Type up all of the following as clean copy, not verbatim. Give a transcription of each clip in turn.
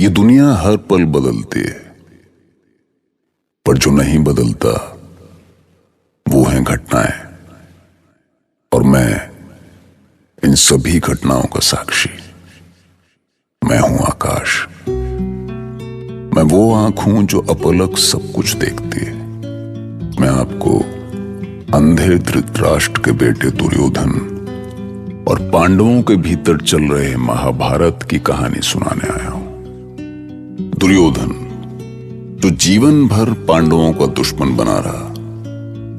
ये दुनिया हर पल बदलती है, पर जो नहीं बदलता वो हैं घटनाएं, और मैं इन सभी घटनाओं का साक्षी। मैं हूं आकाश। मैं वो आंख हूं जो अपलक सब कुछ देखती है। मैं आपको अंधे धृतराष्ट्र के बेटे दुर्योधन और पांडवों के भीतर चल रहे महाभारत की कहानी सुनाने आया हूं। दुर्योधन जो जीवन भर पांडवों का दुश्मन बना रहा।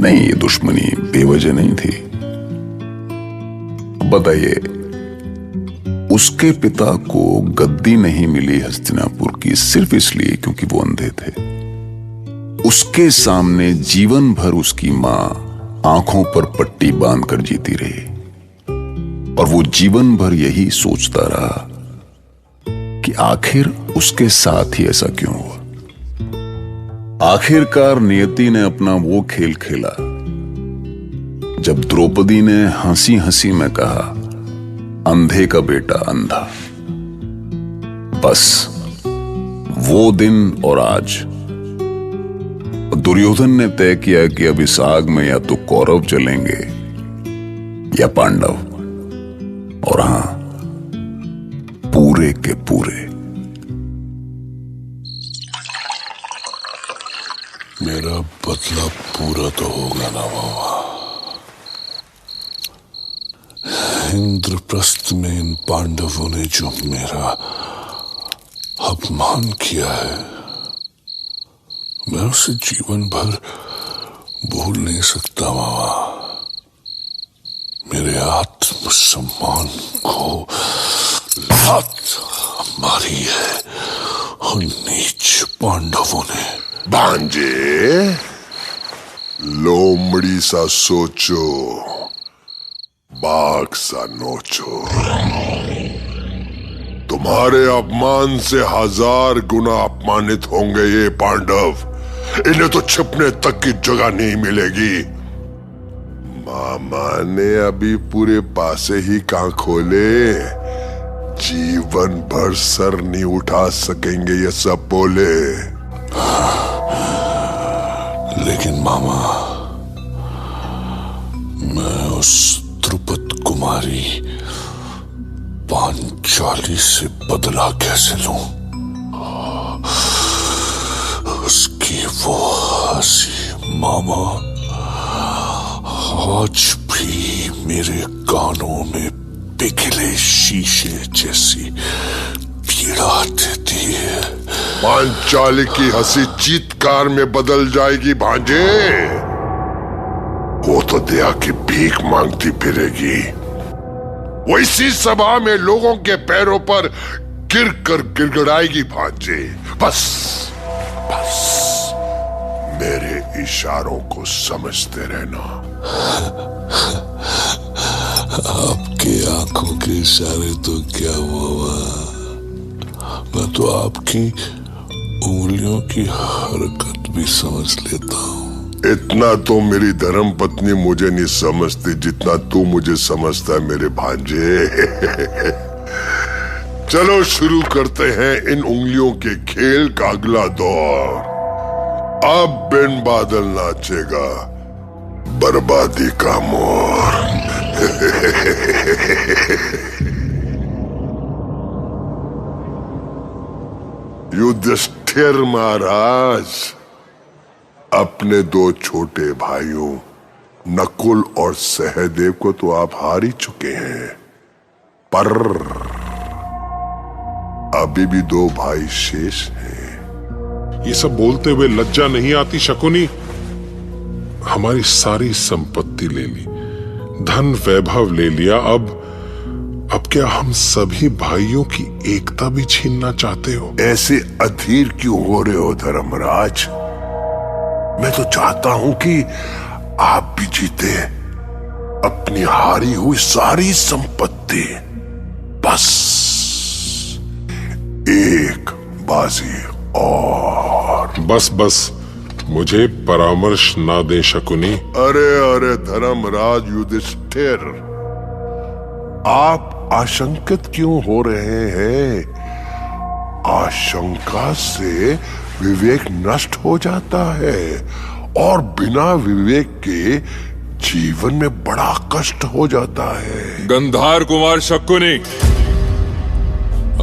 नहीं, ये दुश्मनी बेवजह नहीं थी। बताइए, उसके पिता को गद्दी नहीं मिली हस्तिनापुर की सिर्फ इसलिए क्योंकि वो अंधे थे। उसके सामने जीवन भर उसकी मां आंखों पर पट्टी बांधकर जीती रही, और वो जीवन भर यही सोचता रहा कि आखिर उसके साथ ही ऐसा क्यों हुआ। आखिरकार नियति ने अपना वो खेल खेला जब द्रौपदी ने हंसी हंसी में कहा, अंधे का बेटा अंधा। बस वो दिन और आज दुर्योधन ने तय किया कि अब इस आग में या तो कौरव जलेंगे या पांडव, और हां, पूरे के पूरे। मेरा बदला पूरा तो होगा ना मामा। इंद्रप्रस्थ में इन पांडवों ने जो मेरा अपमान किया है, मैं उसे जीवन भर भूल नहीं सकता मामा। मेरे आत्मसम्मान को लात मारी है उन नीच पांडवों ने। भांजे, लोमड़ी सा सोचो, बाघ सा नोचो। तुम्हारे अपमान से 1000 गुना अपमानित होंगे ये पांडव। इन्हें तो छिपने तक की जगह नहीं मिलेगी। मामा ने अभी पूरे पासे ही कान खोले, जीवन भर सर नहीं उठा सकेंगे ये सब बोले। लेकिन मामा, मैं उस द्रुपद कुमारी पांचाली से बदला कैसे लूं? उसकी वो हंसी मामा आज भी मेरे कानों में पिघले शीशे जैसी पीड़ा देती है। पांचाली की हंसी चीत्कार में बदल जाएगी भांजे। वो तो दया की भीख मांगती फिरेगी। वो इसी सभा में लोगों के पैरों पर गिर कर गिड़गिड़ाएगी भांजे। बस बस मेरे इशारों को समझते रहना। आपके आंखों के इशारे तो क्या हुआ, मैं तो आपकी उंगलियों की हरकत भी समझ लेता हूँ। इतना तो मेरी धर्म पत्नी मुझे नहीं समझती जितना तू मुझे समझता है मेरे भांजे। चलो शुरू करते हैं इन उंगलियों के खेल का अगला दौर। अब बिन बादल नाचेगा बर्बादी का मोर। युधिष्ठिर महाराज अपने 2 छोटे भाइयों नकुल और सहदेव को तो आप हार ही चुके हैं, पर अभी भी 2 भाई शेष हैं। ये सब बोलते हुए लज्जा नहीं आती शकुनी? हमारी सारी संपत्ति ले ली, धन वैभव ले लिया, अब क्या हम सभी भाइयों की एकता भी छीनना चाहते हो? ऐसे अधीर क्यों हो रहे हो धर्मराज? मैं तो चाहता हूं कि आप भी जीते अपनी हारी हुई सारी संपत्ति। बस एक बाजी और। बस मुझे परामर्श ना दे शकुनी। अरे धर्मराज युधिष्ठिर, आप आशंकित क्यों हो रहे हैं? शंका से विवेक नष्ट हो जाता है और बिना विवेक के जीवन में बड़ा कष्ट हो जाता है। गंधार कुमार शकुनी,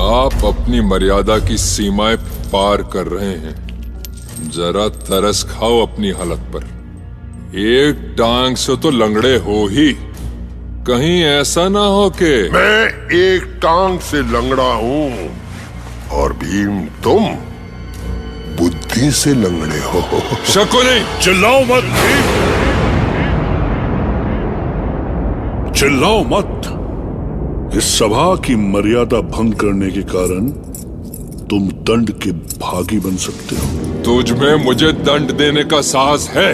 आप अपनी मर्यादा की सीमाएं पार कर रहे हैं। जरा तरस खाओ अपनी हालत पर। एक टांग से तो लंगड़े हो ही, कहीं ऐसा ना हो कि मैं एक टांग से लंगड़ा हूं और भीम तुम बुद्धि से लंगड़े हो। शकुनी, चिल्लाओ मत भीम, चिल्लाओ मत। इस सभा की मर्यादा भंग करने के कारण तुम दंड के भागी बन सकते हो। तुझ में मुझे दंड देने का साहस है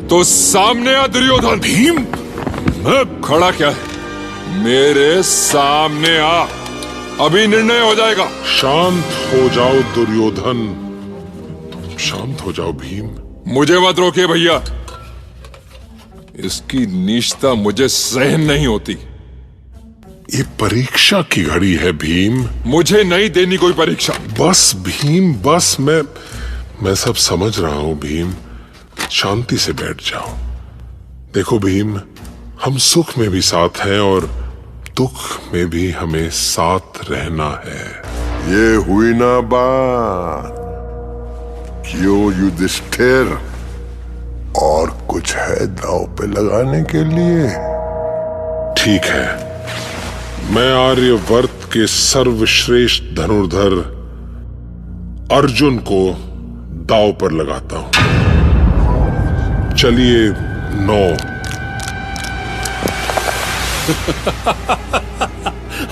तो सामने आ दुर्योधन। भीम, मैं खड़ा क्या है? मेरे सामने आ, अभी निर्णय हो जाएगा। शांत हो जाओ दुर्योधन, शांत हो जाओ भीम। मुझे मत रोकिए भैया, इसकी नीचता मुझे सहन नहीं होती। ये परीक्षा की घड़ी है भीम। मुझे नहीं देनी कोई परीक्षा। बस भीम, बस। मैं सब समझ रहा हूं भीम, शांति से बैठ जाओ। देखो भीम, हम सुख में भी साथ हैं और दुख में भी हमें साथ रहना है। ये हुई ना बात? क्यों युधिष्ठिर, और कुछ है दांव पे लगाने के लिए? ठीक है, मैं आर्यवर्त के सर्वश्रेष्ठ धनुर्धर अर्जुन को दांव पर लगाता हूं। चलिए 9।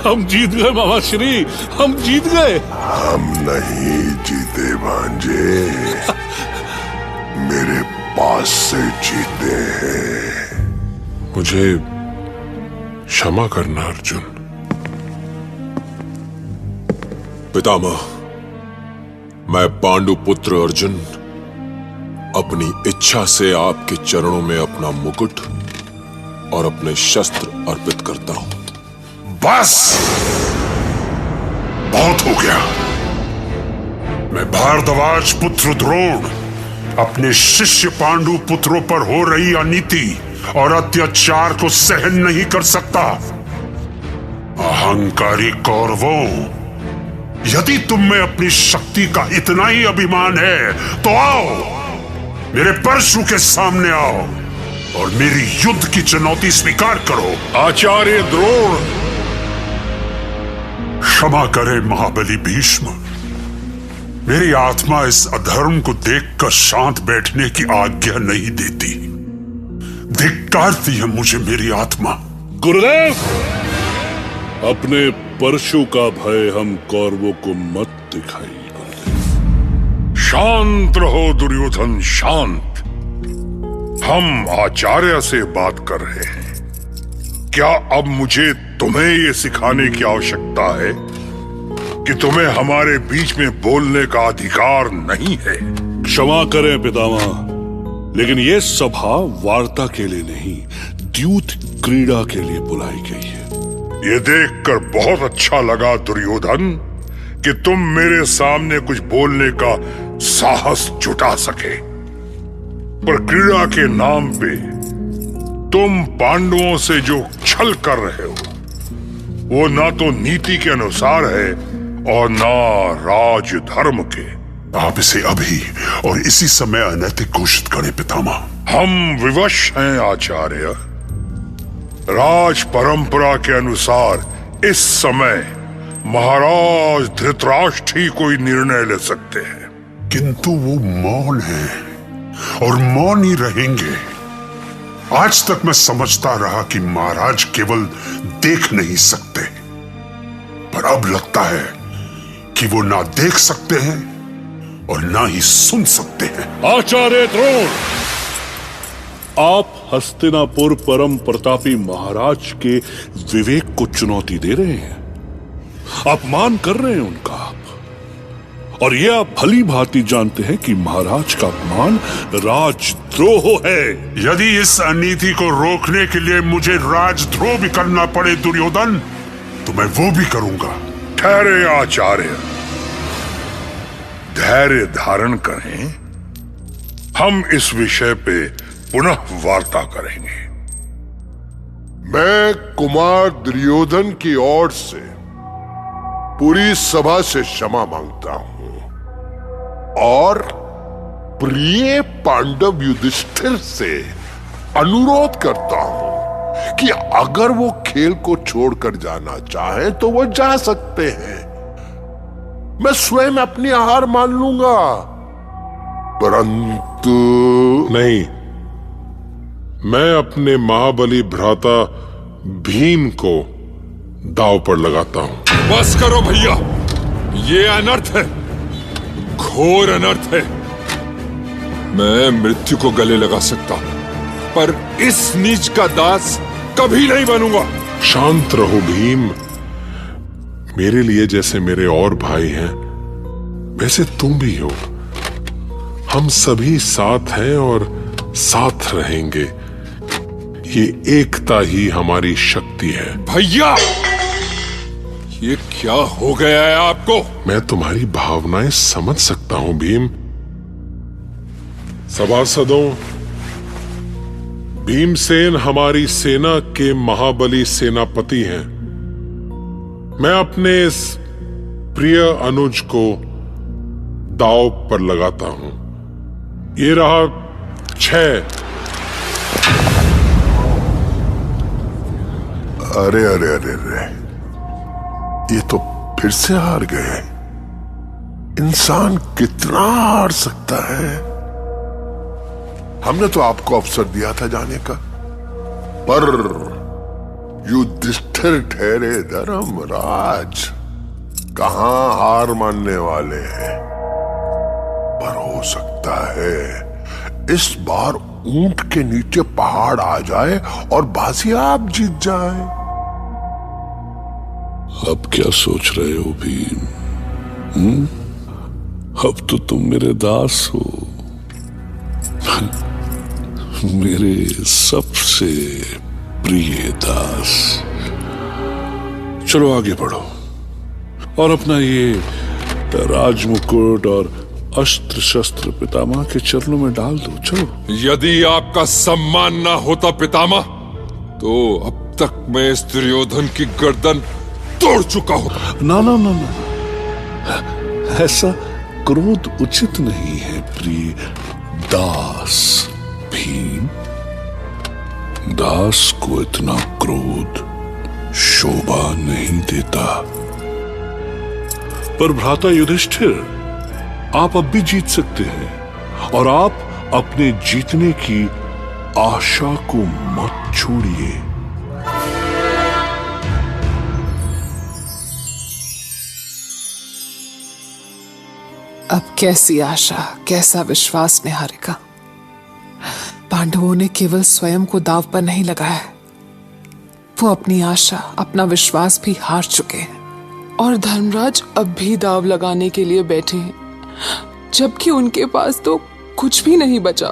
हम जीत गए मामा श्री, हम जीत गए। हम नहीं जीते भांजे, मेरे पास से जीते हैं। मुझे क्षमा करना अर्जुन। पितामह, मैं पांडु पुत्र अर्जुन अपनी इच्छा से आपके चरणों में अपना मुकुट और अपने शस्त्र अर्पित करता हूं। बस बहुत हो गया। मैं भारद्वाज पुत्र द्रोण अपने शिष्य पांडु पुत्रों पर हो रही अनीति और अत्याचार को सहन नहीं कर सकता। अहंकारी कौरवों, यदि तुम में अपनी शक्ति का इतना ही अभिमान है तो आओ, मेरे परशु के सामने आओ और मेरी युद्ध की चुनौती स्वीकार करो। आचार्य द्रोण, क्षमा करे महाबली भीष्म, मेरी आत्मा इस अधर्म को देखकर शांत बैठने की आज्ञा नहीं देती। धिक्कारती है मुझे मेरी आत्मा। गुरुदेव, अपने परशु का भय हम कौरवों को मत दिखाइए। शांत रहो दुर्योधन, शांत। हम आचार्य से बात कर रहे हैं। क्या अब मुझे तुम्हें ये सिखाने की आवश्यकता है कि तुम्हें हमारे बीच में बोलने का अधिकार नहीं है? क्षमा करें पितामह, लेकिन ये सभा वार्ता के लिए नहीं, द्यूत क्रीड़ा के लिए बुलाई गई है। ये देखकर बहुत अच्छा लगा दुर्योधन कि तुम मेरे सामने कुछ बोलने का साहस जुटा सके, पर क्रीड़ा के नाम पे तुम पांडवों से जो छल कर रहे हो वो ना तो नीति के अनुसार है और ना राजधर्म के। आप इसे अभी और इसी समय अनैतिक घोषित करें पितामह। हम विवश हैं आचार्य। राज परंपरा के अनुसार इस समय महाराज धृतराष्ट्र ही कोई निर्णय ले सकते हैं, किंतु वो मौन हैं और मौन ही रहेंगे। आज तक मैं समझता रहा कि महाराज केवल देख नहीं सकते, पर अब लगता है कि वो ना देख सकते हैं और ना ही सुन सकते हैं। आचार्य द्रोण, आप हस्तिनापुर परम प्रतापी महाराज के विवेक को चुनौती दे रहे हैं, अपमान कर रहे हैं उनका आप। और ये आप भली भांति जानते हैं कि महाराज का अपमान राजद्रोह है। यदि इस अनीति को रोकने के लिए मुझे राजद्रोह भी करना पड़े दुर्योधन, तो मैं वो भी करूंगा। ठहरे आचार्य, धैर्य धारण करें, हम इस विषय पे पुनः वार्ता करेंगे। मैं कुमार दुर्योधन की ओर से पूरी सभा से क्षमा मांगता हूं और प्रिय पांडव युधिष्ठिर से अनुरोध करता हूं कि अगर वो खेल को छोड़कर जाना चाहे तो वो जा सकते हैं। मैं स्वयं अपनी हार मान लूंगा, परंतु नहीं, मैं अपने महाबली भ्राता भीम को दांव पर लगाता हूं। बस करो भैया, ये अनर्थ है, घोर अनर्थ है। मैं मृत्यु को गले लगा सकता हूं, पर इस नीच का दास कभी नहीं बनूंगा। शांत रहो भीम। मेरे लिए जैसे मेरे और भाई हैं, वैसे तुम भी हो। हम सभी साथ हैं और साथ रहेंगे। ये एकता ही हमारी शक्ति है। भैया, ये क्या हो गया है आपको? मैं तुम्हारी भावनाएं समझ सकता हूं भीम। सभासदों, भीमसेन हमारी सेना के महाबली सेनापति हैं। मैं अपने इस प्रिय अनुज को दांव पर लगाता हूं। ये रहा 6। अरे अरे अरे अरे, ये तो फिर से हार गए। इंसान कितना हार सकता है? हमने तो आपको अवसर दिया था जाने का, पर युधिष्ठिर ठहरे धर्मराज, कहां हार मानने वाले हैं। पर हो सकता है इस बार ऊंट के नीचे पहाड़ आ जाए और बाजी आप जीत जाए। अब क्या सोच रहे हो भीम? अब तो तुम मेरे दास हो, मेरे सबसे प्रिय दास। चलो आगे बढ़ो और अपना ये राजमुकुट और अस्त्र शस्त्र पितामह के चरणों में डाल दो। चलो। यदि आपका सम्मान ना होता पितामह, तो अब तक मैं इस दुर्योधन की गर्दन तोड़ चुका होता। ना ना ना ना, ऐसा क्रोध उचित नहीं है प्रिय दास भीम। दास को इतना क्रोध शोभा नहीं देता। पर भ्राता युधिष्ठिर, आप अब भी जीत सकते हैं और आप अपने जीतने की आशा को मत छोड़िए। अब कैसी आशा, कैसा विश्वास निहारिका। पांडवों ने केवल स्वयं को दांव पर नहीं लगाया, वो अपनी आशा, अपना विश्वास भी हार चुके हैं। और धर्मराज अब भी दांव लगाने के लिए बैठे हैं, जबकि उनके पास तो कुछ भी नहीं बचा।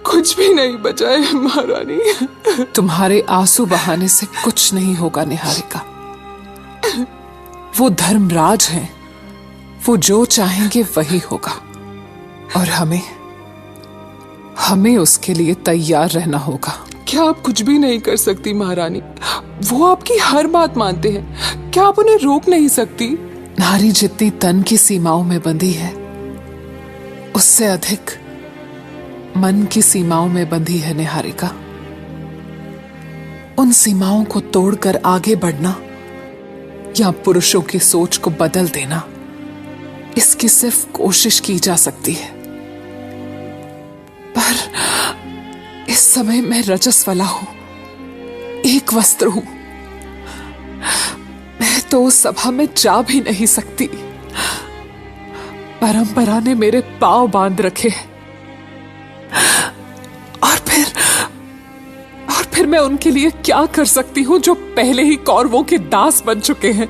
कुछ भी नहीं बचा है महारानी। तुम्हारे आंसू बहाने से कुछ नहीं होगा निहारिका। वो धर्मराज हैं, वो जो चाहेंगे वही होगा और हमें उसके लिए तैयार रहना होगा। क्या आप कुछ भी नहीं कर सकती महारानी? वो आपकी हर बात मानते हैं, क्या आप उन्हें रोक नहीं सकती? नारी जितनी तन की सीमाओं में बंधी है, उससे अधिक मन की सीमाओं में बंधी है निहारिका। उन सीमाओं को तोड़कर आगे बढ़ना या पुरुषों की सोच को बदल देना, इसकी सिर्फ कोशिश की जा सकती है। पर इस समय मैं रजस्वला हूं, एक वस्त्र हूं। मैं तो उस सभा में जा भी नहीं सकती। परंपरा ने मेरे पांव बांध रखे हैं और फिर मैं उनके लिए क्या कर सकती हूं जो पहले ही कौरवों के दास बन चुके हैं।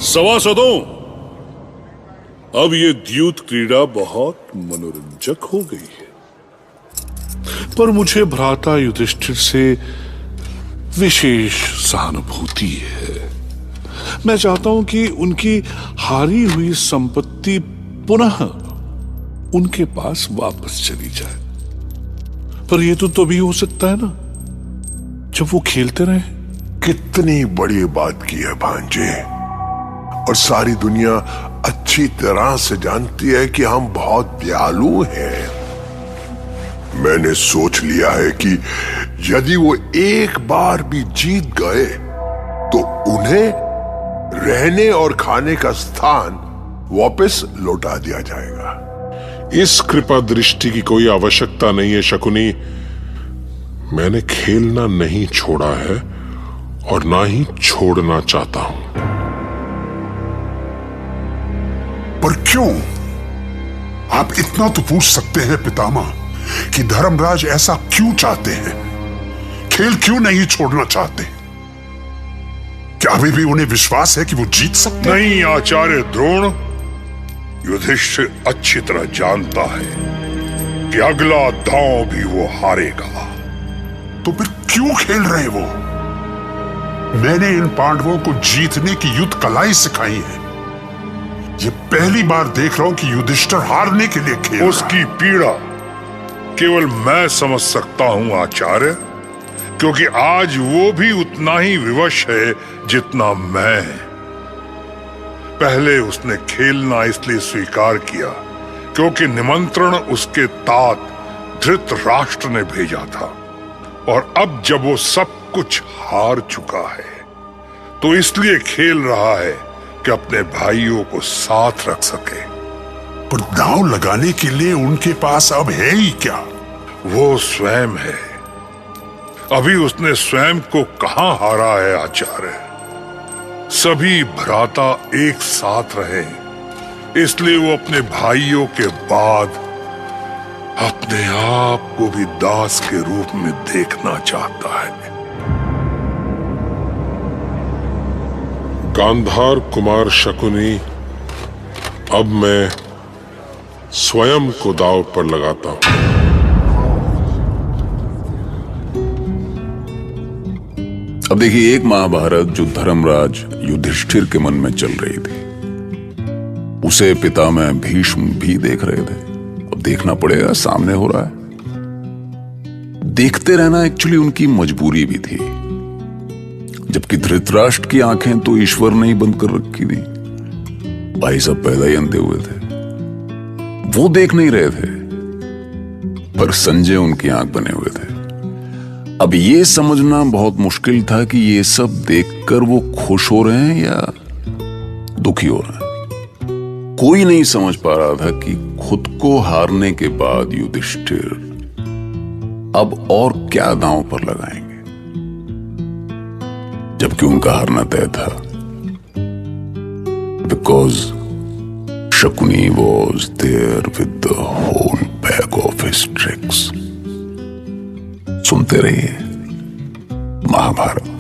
सभासदों, अब ये द्यूत क्रीड़ा बहुत मनोरंजक हो गई है, पर मुझे भ्राता युधिष्ठिर से विशेष सहानुभूति है। मैं चाहता हूं कि उनकी हारी हुई संपत्ति पुनः उनके पास वापस चली जाए। पर यह तो तभी हो सकता है ना जब वो खेलते रहे। कितनी बड़ी बात की है भांजे, और सारी दुनिया अच्छी तरह से जानती है कि हम बहुत दयालु हैं। मैंने सोच लिया है कि यदि वो एक बार भी जीत गए तो उन्हें रहने और खाने का स्थान वापस लौटा दिया जाएगा। इस कृपा दृष्टि की कोई आवश्यकता नहीं है शकुनी। मैंने खेलना नहीं छोड़ा है और ना ही छोड़ना चाहता हूं। पर क्यों? आप इतना तो पूछ सकते हैं पितामह कि धर्मराज ऐसा क्यों चाहते हैं? खेल क्यों नहीं छोड़ना चाहते? क्या अभी भी उन्हें विश्वास है कि वो जीत सकते हैं? नहीं आचार्य द्रोण, युधिष्ठिर अच्छी तरह जानता है कि अगला दांव भी वो हारेगा। तो फिर क्यों खेल रहे वो? मैंने इन पांडवों को जीतने की युद्ध कलाएं सिखाई है। ये पहली बार देख रहा हूं कि युधिष्ठिर हारने के लिए खेल उसकी पीड़ा केवल मैं समझ सकता हूं आचार्य, क्योंकि आज वो भी उतना ही विवश है जितना मैं। पहले उसने खेलना इसलिए स्वीकार किया क्योंकि निमंत्रण उसके तात धृतराष्ट्र ने भेजा था, और अब जब वो सब कुछ हार चुका है तो इसलिए खेल रहा है कि अपने भाइयों को साथ रख सके। पर दांव लगाने के लिए उनके पास अब है ही क्या? वो स्वयं है। अभी उसने स्वयं को कहां हारा है आचार्य? सभी भ्राता एक साथ रहे, इसलिए वो अपने भाइयों के बाद अपने आप को भी दास के रूप में देखना चाहता है। गांधार कुमार शकुनी, अब मैं स्वयं को दांव पर लगाता हूं। अब देखिए, एक महाभारत जो धर्मराज युधिष्ठिर के मन में चल रही थी, उसे पितामह भीष्म भी देख रहे थे। अब देखना पड़ेगा, सामने हो रहा है। देखते रहना एक्चुअली उनकी मजबूरी भी थी, जबकि धृतराष्ट्र की आंखें तो ईश्वर ने ही बंद कर रखी थी। भाई साहब पैदा ही अंधे हुए थे, वो देख नहीं रहे थे, पर संजय उनकी आंख बने हुए थे। अब ये समझना बहुत मुश्किल था कि ये सब देखकर वो खुश हो रहे हैं या दुखी हो रहे हैं। कोई नहीं समझ पा रहा था कि खुद को हारने के बाद युधिष्ठिर अब और क्या दांव पर लगाएंगे, जबकि उनका हारना तय था। Because Shakuni was there with the whole bag of his tricks. सुनते रहिए महाभारत।